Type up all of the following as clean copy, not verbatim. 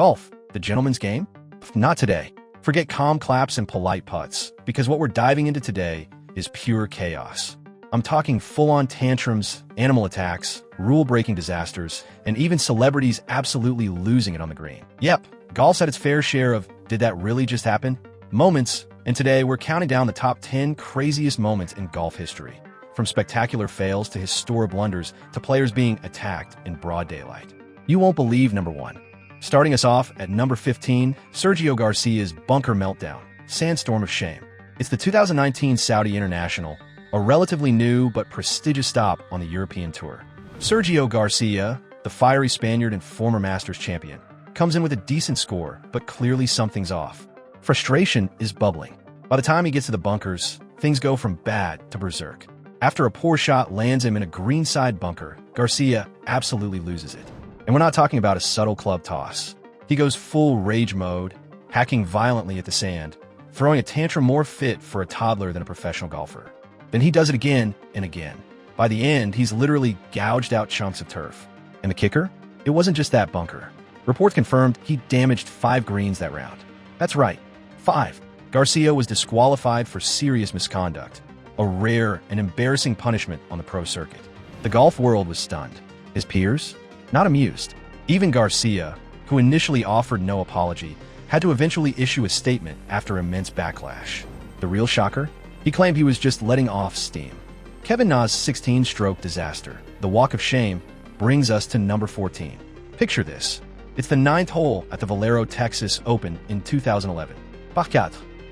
Golf, the gentleman's game? Not today. Forget calm claps and polite putts, because what we're diving into today is pure chaos. I'm talking full-on tantrums, animal attacks, rule-breaking disasters, and even celebrities absolutely losing it on the green. Yep, golf's had its fair share of "did that really just happen?" moments, and today we're counting down the top 10 craziest moments in golf history. From spectacular fails to historic blunders to players being attacked in broad daylight. You won't believe number 1. Starting us off at number 15, Sergio Garcia's bunker meltdown, sandstorm of shame. It's the 2019 Saudi International, a relatively new but prestigious stop on the European Tour. Sergio Garcia, the fiery Spaniard and former Masters champion, comes in with a decent score, but clearly something's off. Frustration is bubbling. By the time he gets to the bunkers, things go from bad to berserk. After a poor shot lands him in a greenside bunker, Garcia absolutely loses it. And we're not talking about a subtle club toss. He goes full rage mode, hacking violently at the sand, throwing a tantrum more fit for a toddler than a professional golfer. Then he does it again and again. By the end, he's literally gouged out chunks of turf. And the kicker? It wasn't just that bunker. Reports confirmed he damaged 5 greens that round. That's right, 5. Garcia was disqualified for serious misconduct, a rare and embarrassing punishment on the pro circuit. The golf world was stunned. His peers? Not amused. Even Garcia, who initially offered no apology, had to eventually issue a statement after immense backlash. The real shocker? He claimed he was just letting off steam. Kevin Na's 16-stroke disaster, the walk of shame, brings us to number 14. Picture this. It's the 9th hole at the Valero Texas Open in 2011. Par 4.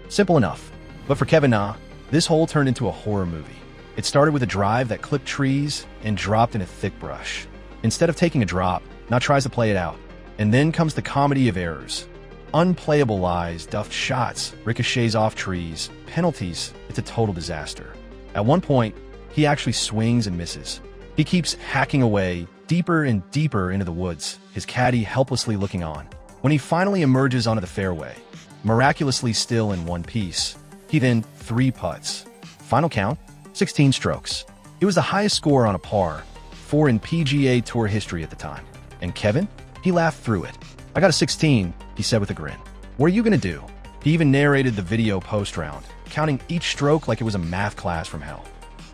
Simple enough. But for Kevin Na, this hole turned into a horror movie. It started with a drive that clipped trees and dropped in a thick brush. Instead of taking a drop, Na tries to play it out. And then comes the comedy of errors. Unplayable lies, duffed shots, ricochets off trees, penalties. It's a total disaster. At one point, he actually swings and misses. He keeps hacking away, deeper and deeper into the woods, his caddy helplessly looking on. When he finally emerges onto the fairway, miraculously still in one piece, he then 3 putts. Final count, 16 strokes. It was the highest score on a par, 4 in PGA Tour history at the time. And Kevin? He laughed through it. "I got a 16, he said with a grin. "What are you gonna do?" He even narrated the video post-round, counting each stroke like it was a math class from hell.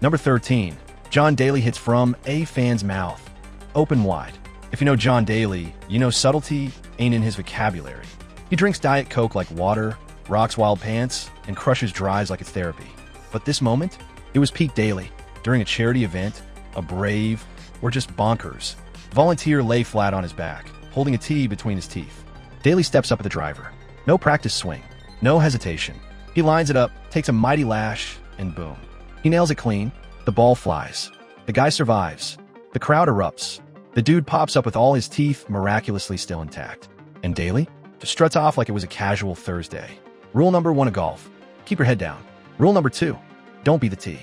Number 13, John Daly hits from a fan's mouth, open wide. If you know John Daly, you know subtlety ain't in his vocabulary. He drinks Diet Coke like water, rocks wild pants, and crushes drives like it's therapy. But this moment, it was peak Daly. During a charity event, a brave, or just bonkers, volunteer lay flat on his back, holding a tee between his teeth. Daly steps up at the driver. No practice swing, no hesitation. He lines it up, takes a mighty lash, and boom. He nails it clean. The ball flies. The guy survives. The crowd erupts. The dude pops up with all his teeth miraculously still intact. And Daly just struts off like it was a casual Thursday. Rule number 1 of golf: keep your head down. Rule number 2: don't be the tee.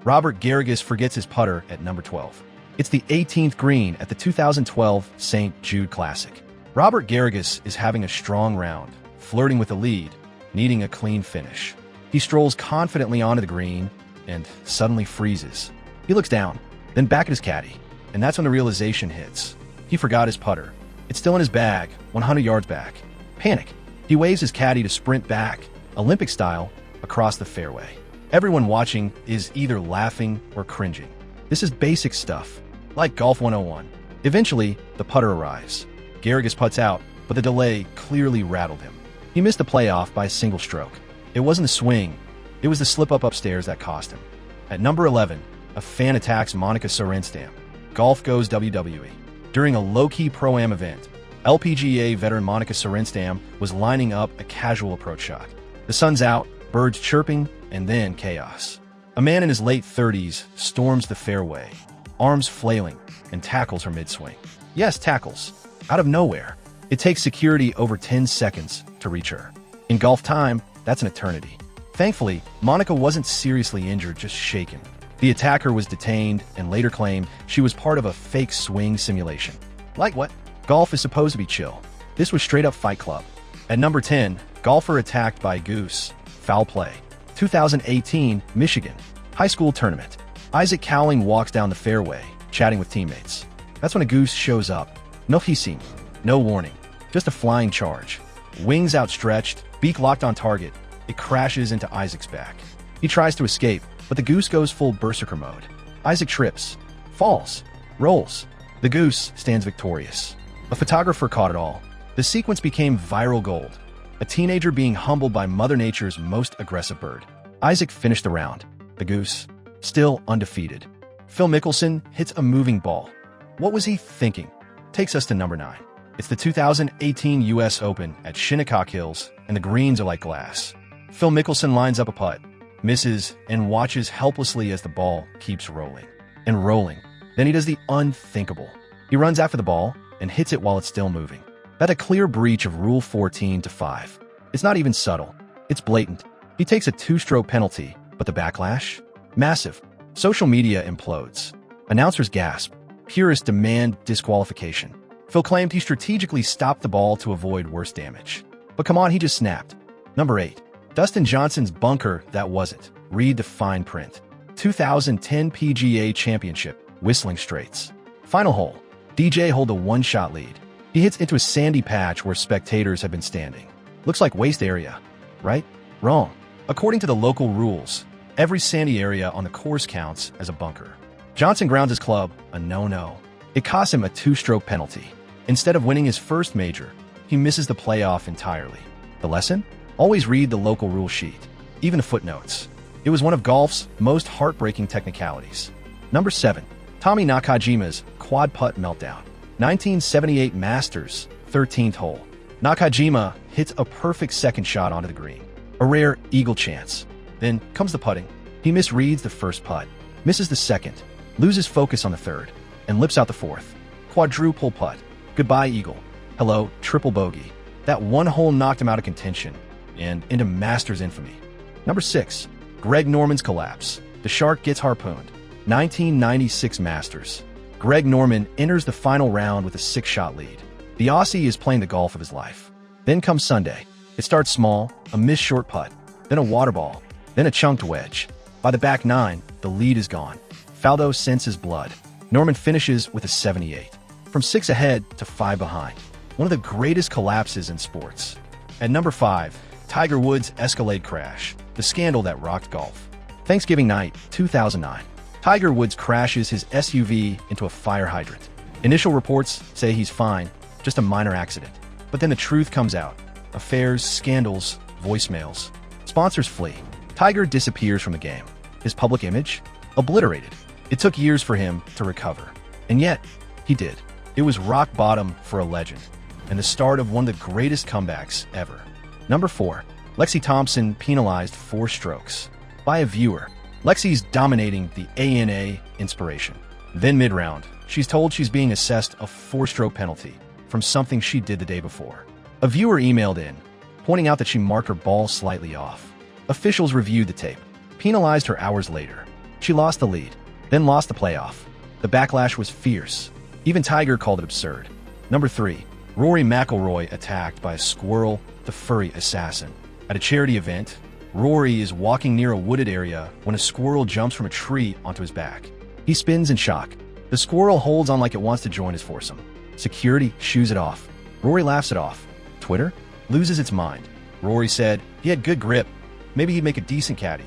Robert Garrigus forgets his putter at number 12. It's the 18th green at the 2012 St. Jude Classic. Robert Garrigus is having a strong round, flirting with the lead, needing a clean finish. He strolls confidently onto the green and suddenly freezes. He looks down, then back at his caddy, and that's when the realization hits. He forgot his putter. It's still in his bag, 100 yards back. Panic. He waves his caddy to sprint back, Olympic style, across the fairway. Everyone watching is either laughing or cringing. This is basic stuff, like Golf 101. Eventually, the putter arrives. Garrigus putts out, but the delay clearly rattled him. He missed the playoff by a single stroke. It wasn't the swing, it was the slip-up upstairs that cost him. At number 11, a fan attacks Monica Sorenstam. Golf goes WWE. During a low-key Pro-Am event, LPGA veteran Monica Sorenstam was lining up a casual approach shot. The sun's out, birds chirping, and then chaos. A man in his late 30s storms the fairway, arms flailing, and tackles her mid-swing. Yes, tackles. Out of nowhere. It takes security over 10 seconds to reach her. In golf time, that's an eternity. Thankfully, Monica wasn't seriously injured, just shaken. The attacker was detained and later claimed she was part of a fake swing simulation. Like what? Golf is supposed to be chill. This was straight up Fight Club. At number 10, golfer attacked by Goose. Foul play. 2018 Michigan High School Tournament. Isaac Cowling walks down the fairway, chatting with teammates. That's when a Goose shows up. No hissing, no warning. Just a flying charge. Wings outstretched, beak locked on target, it crashes into Isaac's back. He tries to escape, but the Goose goes full berserker mode. Isaac trips, falls, rolls. The Goose stands victorious. A photographer caught it all. The sequence became viral gold. A teenager being humbled by Mother Nature's most aggressive bird. Isaac finished the round. The Goose, still undefeated. Phil Mickelson hits a moving ball. What was he thinking? Takes us to number 9. It's the 2018 U.S. Open at Shinnecock Hills, and the greens are like glass. Phil Mickelson lines up a putt, misses, and watches helplessly as the ball keeps rolling and rolling. Then he does the unthinkable. He runs after the ball and hits it while it's still moving. That's a clear breach of Rule 14-5. It's not even subtle. It's blatant. He takes a 2-stroke penalty, but the backlash? Massive. Social media implodes. Announcers gasp. Purists demand disqualification. Phil claimed he strategically stopped the ball to avoid worse damage. But come on, he just snapped. Number 8. Dustin Johnson's bunker that wasn't. Read the fine print. 2010 PGA Championship, Whistling Straits. Final hole. DJ hold a 1-shot lead. He hits into a sandy patch where spectators have been standing. Looks like waste area. Right? Wrong. According to the local rules, every sandy area on the course counts as a bunker. Johnson grounds his club, a no-no. It costs him a 2-stroke penalty. Instead of winning his first major, he misses the playoff entirely. The lesson? Always read the local rule sheet, even the footnotes. It was one of golf's most heartbreaking technicalities. Number 7. Tommy Nakajima's quad putt meltdown. 1978 Masters, 13th hole. Nakajima hits a perfect second shot onto the green. A rare eagle chance. Then comes the putting. He misreads the first putt, misses the second, loses focus on the third, and lips out the fourth. Quadruple putt. Goodbye, eagle. Hello, triple bogey. That one hole knocked him out of contention and into Masters infamy. Number 6. Greg Norman's collapse. The shark gets harpooned. 1996 Masters. Greg Norman enters the final round with a 6-shot lead. The Aussie is playing the golf of his life. Then comes Sunday. It starts small, a missed short putt, then a water ball, then a chunked wedge. By the back 9, the lead is gone. Faldo senses blood. Norman finishes with a 78. From 6 ahead to 5 behind. One of the greatest collapses in sports. At number 5, Tiger Woods' Escalade crash. The scandal that rocked golf. Thanksgiving night, 2009. Tiger Woods crashes his SUV into a fire hydrant. Initial reports say he's fine, just a minor accident. But then the truth comes out. Affairs, scandals, voicemails. Sponsors flee. Tiger disappears from the game. His public image? Obliterated. It took years for him to recover. And yet, he did. It was rock bottom for a legend, and the start of one of the greatest comebacks ever. Number 4. Lexi Thompson penalized 4 strokes. By a viewer. Lexi's dominating the ANA inspiration. Then mid-round, she's told she's being assessed a 4-stroke penalty from something she did the day before. A viewer emailed in, pointing out that she marked her ball slightly off. Officials reviewed the tape, penalized her hours later. She lost the lead, then lost the playoff. The backlash was fierce. Even Tiger called it absurd. Number 3. Rory McIlroy attacked by a squirrel, the furry assassin. At a charity event, Rory is walking near a wooded area when a squirrel jumps from a tree onto his back. He spins in shock. The squirrel holds on like it wants to join his foursome. Security shoos it off. Rory laughs it off. Twitter loses its mind. Rory said he had good grip. Maybe he'd make a decent caddy.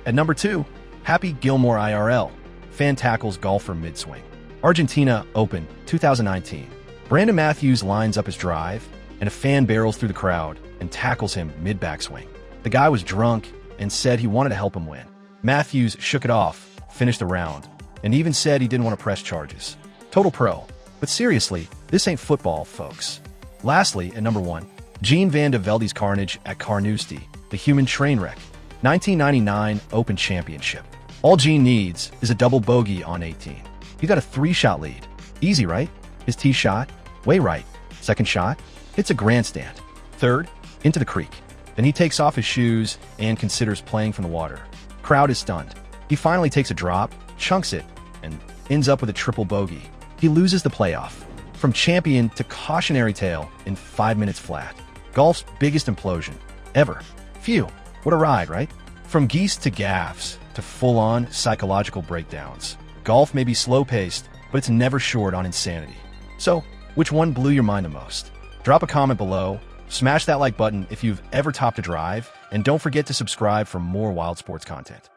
At number 2, Happy Gilmore IRL. Fan tackles golfer mid-swing. Argentina Open 2019. Brandon Matthews lines up his drive, and a fan barrels through the crowd and tackles him mid-backswing. The guy was drunk and said he wanted to help him win. Matthews shook it off, finished the round, and even said he didn't want to press charges. Total pro. But seriously, this ain't football, folks. Lastly, at number 1, Gene Van de Velde's carnage at Carnoustie, the human train wreck. 1999 Open Championship. All Gene needs is a double bogey on 18. He got a 3-shot lead. Easy, right? His tee shot, way right. Second shot, hits a grandstand. Third, into the creek. Then he takes off his shoes and considers playing from the water. Crowd is stunned. He finally takes a drop, chunks it, and ends up with a triple bogey. He loses the playoff. From champion to cautionary tale in 5 minutes flat. Golf's biggest implosion ever. Phew, what a ride, right? From geese to gaffes to full-on psychological breakdowns. Golf may be slow-paced, but it's never short on insanity. So, which one blew your mind the most? Drop a comment below, smash that like button if you've ever topped a drive, and don't forget to subscribe for more wild sports content.